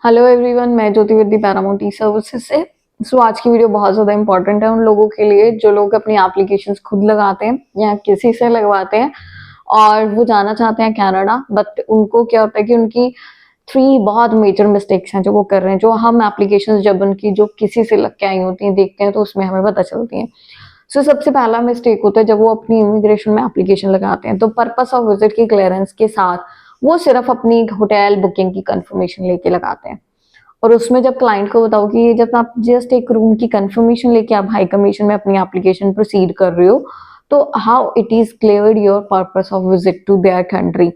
Hello everyone, मैं ज्योति विद्या Paramount ई services से। आज की वीडियो बहुत ज़्यादा इंपॉर्टेंट है उन लोगों के लिए जो लोग अपनी एप्लीकेशंस खुद लगाते हैं या किसी से लगवाते हैं और वो जाना चाहते हैं कनाडा। बट उनको क्या होता है कि उनकी थ्री बहुत मेजर मिस्टेक्स हैं जो वो कर रहे हैं, जो हम एप्लीकेशंस जब उनकी जो किसी से लग के आई होती हैं देखते हैं तो उसमें हमें पता चलती हैं। सबसे पहला मिस्टेक होता है जब वो अपनी इमिग्रेशन में एप्लीकेशन लगाते हैं तो पर्पस ऑफ विजिट की क्लियरेंस के साथ वो सिर्फ अपनी होटल बुकिंग की कंफर्मेशन लेके लगाते हैं। और उसमें जब क्लाइंट को बताओ कि जब आप जस्ट एक रूम की कंफर्मेशन लेके आप हाई कमीशन में अपनी एप्लीकेशन प्रोसीड कर रहे हो तो how it is cleared your purpose of visit to there country,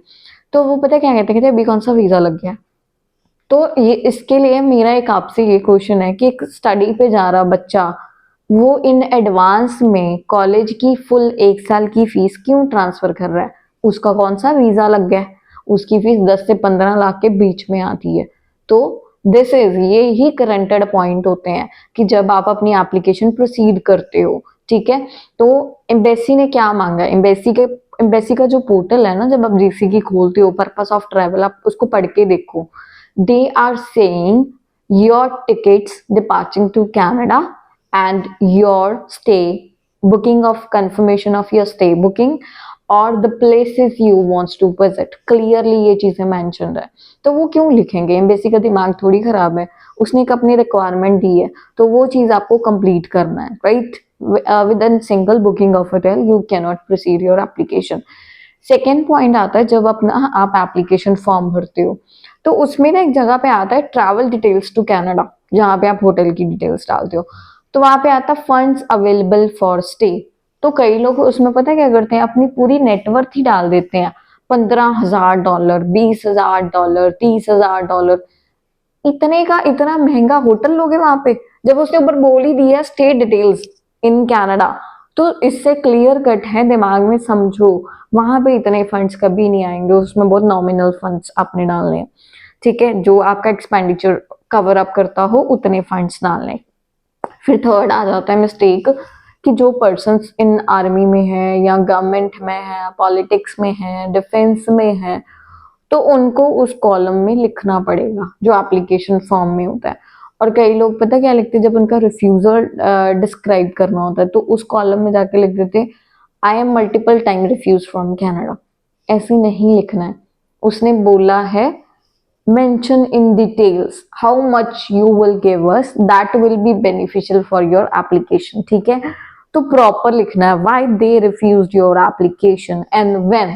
तो वो पता क्या कहते हैं, अभी कौन सा वीजा लग गया। तो ये इसके लिए मेरा एक आपसे ये क्वेश्चन है कि एक स्टडी पे जा रहा बच्चा वो इन एडवांस में कॉलेज की फुल 1 साल की फीस क्यों ट्रांसफर कर रहा है? उसका कौन सा वीजा लग गया है? उसकी फीस 10 से 15 लाख के बीच में आती है। तो दिस इज ये ही करेंटेड पॉइंट होते हैं कि जब आप अपनी एप्लीकेशन प्रोसीड करते हो, ठीक है। तो एम्बेसी ने क्या मांगा, एम्बेसी का जो पोर्टल है ना, जब आप जीसी की खोलते हो पर्पस ऑफ ट्रैवल, आप उसको पढ़ के देखो। they are saying your tickets departing to Canada and your stay booking of confirmation of your stay booking or the places you wants to visit, clearly ये चीजें mentioned है। तो वो क्यों लिखेंगे? एम्बेसी का दिमाग थोड़ी खराब है, उसने एक अपनी रिक्वायरमेंट दी है तो वो चीज आपको कंप्लीट करना है, right. With in single booking of hotel you can not proceed your application. Second point आता है जब अपना आप एप्लीकेशन फॉर्म भरते हो तो उसमें ना एक जगह पे आता है ट्रैवल डिटेल्स टू कनाडा, जहाँ पे आप होटल की डिटेल्स डालते हो तो वहां पे आता है फंड्स अवेलेबल फॉर स्टे। तो कई लोग उसमें पता क्या करते हैं, अपनी पूरी नेटवर्थ ही डाल देते हैं, $15,000, $20,000, $30,000। इतने का इतना महंगा होटल लोगे वहां पे, जब उसके ऊपर बोल ही दिया स्टे डिटेल्स इन कनाडा। तो इससे क्लियर कट है, दिमाग में समझो वहां पे इतने फंड्स कभी नहीं आएंगे, उसमें बहुत नॉमिनल फंड्स आपने डालने हैं, ठीक है। जो आपका एक्सपेंडिचर कवर अप करता हो उतने फंड्स डालने। फिर थर्ड आ जाता है मिस्टेक कि जो पर्सन इन आर्मी में है या गवर्नमेंट में है, पॉलिटिक्स में है, डिफेंस में है, तो उनको उस कॉलम में लिखना पड़ेगा जो एप्लीकेशन फॉर्म में होता है। और कई लोग पता क्या लिखते हैं, जब उनका रिफ्यूजल डिस्क्राइब करना होता है तो उस कॉलम में जाके लिख देते I am multiple time refuse from Canada. ऐसे नहीं लिखना है। उसने बोला है mention in details how much you will give us that will be beneficial for your application, ठीक है। तो प्रॉपर लिखना है why they refused your application and when,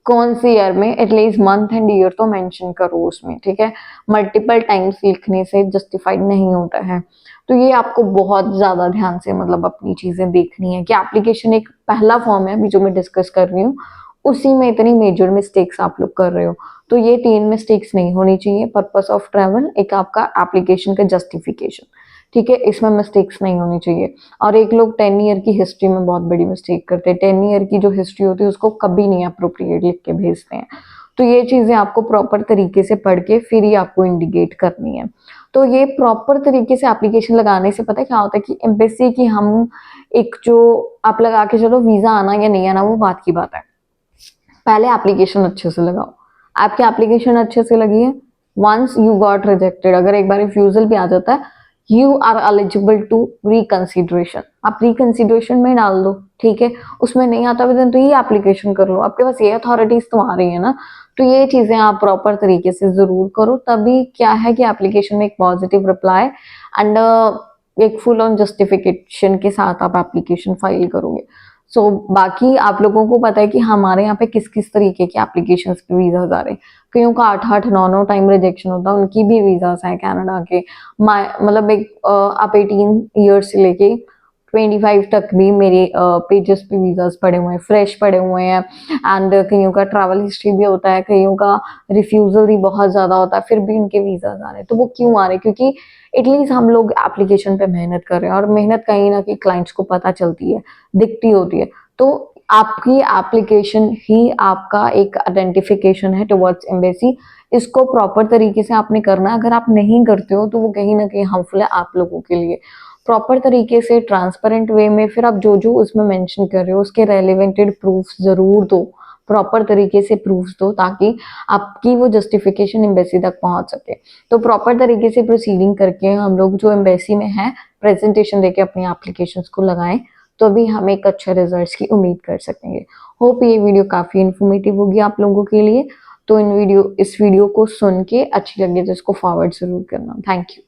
कौन सी ईयर में, एटलीस्ट मंथ एंड ईयर तो मेंशन करो उसमें, ठीक है। मल्टीपल टाइम्स लिखने से जस्टिफाइड नहीं होता है। तो ये आपको बहुत ज्यादा ध्यान से मतलब अपनी चीजें देखनी है कि एप्लीकेशन एक पहला फॉर्म है अभी जो मैं डिस्कस कर रही हूँ, उसी में इतनी मेजर मिस्टेक्स आप लोग कर रहे हो। तो ये 3 मिस्टेक्स नहीं होनी चाहिए। पर्पस ऑफ ट्रैवल, एक आपका एप्लीकेशन का जस्टिफिकेशन, ठीक है, इसमें मिस्टेक्स नहीं होनी चाहिए। और एक लोग 10 ईयर की हिस्ट्री में बहुत बड़ी मिस्टेक करते हैं, 10 ईयर की जो हिस्ट्री होती है उसको कभी नहीं अप्रोप्रिएट लिख के भेजते हैं। तो ये चीजें आपको प्रॉपर तरीके से पढ़ के फिर ही आपको इंडिकेट करनी है। तो ये प्रॉपर तरीके से एप्लीकेशन लगाने से पता है क्या होता है कि एम्बेसी की हम एक जो आप लगा के चलो वीजा आना या नहीं आना वो बात की बात है, पहले एप्लीकेशन अच्छे से लगाओ। आपकी एप्लीकेशन अच्छे से लगी है, वंस यू गॉट रिजेक्टेड, अगर एक बार रिफ्यूजल भी आ जाता है, you are eligible to reconsideration, आप रिकंसिडरेशन में डाल दो, ठीक है। उसमें नहीं आता विदन तो ये एप्लीकेशन कर लो, आपके पास ये अथॉरिटीज तो आ रही है ना। तो ये चीजें आप प्रॉपर तरीके से जरूर करो, तभी क्या है कि एप्लीकेशन में एक पॉजिटिव रिप्लाई एंड एक फुल ऑन जस्टिफिकेशन के साथ आप एप्लीकेशन फाइल करोगे। बाकी आप लोगों को पता है कि हमारे यहाँ पे किस किस तरीके की एप्लीकेशन पे वीजाज आ रहे हैं। कईयों का 8-8, 9-9 टाइम रिजेक्शन होता है, उनकी भी वीजाज है कनाडा के। मतलब एक आप 18 ईयर्स से लेके 25 तक भी मेरे पेजेस पे वीजाज पड़े हुए हैं, फ्रेश पड़े हुए हैं। एंड कईयों का ट्रैवल हिस्ट्री भी होता है, कईयों का रिफ्यूजल भी बहुत ज्यादा होता है, फिर भी उनके वीजाज आ रहे हैं। तो वो क्यों आ रहे हैं? क्योंकि एटलीस्ट हम लोग एप्लीकेशन पे मेहनत कर रहे हैं, और मेहनत कहीं ना कहीं क्लाइंट्स को पता चलती है, दिखती होती है। तो आपकी एप्लीकेशन ही आपका एक आइडेंटिफिकेशन है टुवर्ड्स एम्बेसी। इसको प्रॉपर तरीके से आपने करना है, अगर आप नहीं करते हो तो वो कहीं ना कहीं हार्मफुल है आप लोगों के लिए। प्रॉपर तरीके से ट्रांसपेरेंट वे में फिर आप जो जो उसमें मेंशन कर रहे हो उसके रेलिवेंटेड प्रूफ जरूर दो, प्रॉपर तरीके से प्रूफ्स दो ताकि आपकी वो जस्टिफिकेशन एम्बेसी तक पहुंच सके। तो प्रॉपर तरीके से प्रोसीडिंग करके हम लोग जो एम्बेसी में है प्रेजेंटेशन देके अपनी एप्लीकेशंस को लगाएं, तो भी हम एक अच्छे रिजल्ट्स की उम्मीद कर सकेंगे। होप ये वीडियो काफ़ी इन्फॉर्मेटिव होगी आप लोगों के लिए। तो इस वीडियो को सुन के अच्छी लगे तो इसको फॉरवर्ड ज़रूर करना। Thank you.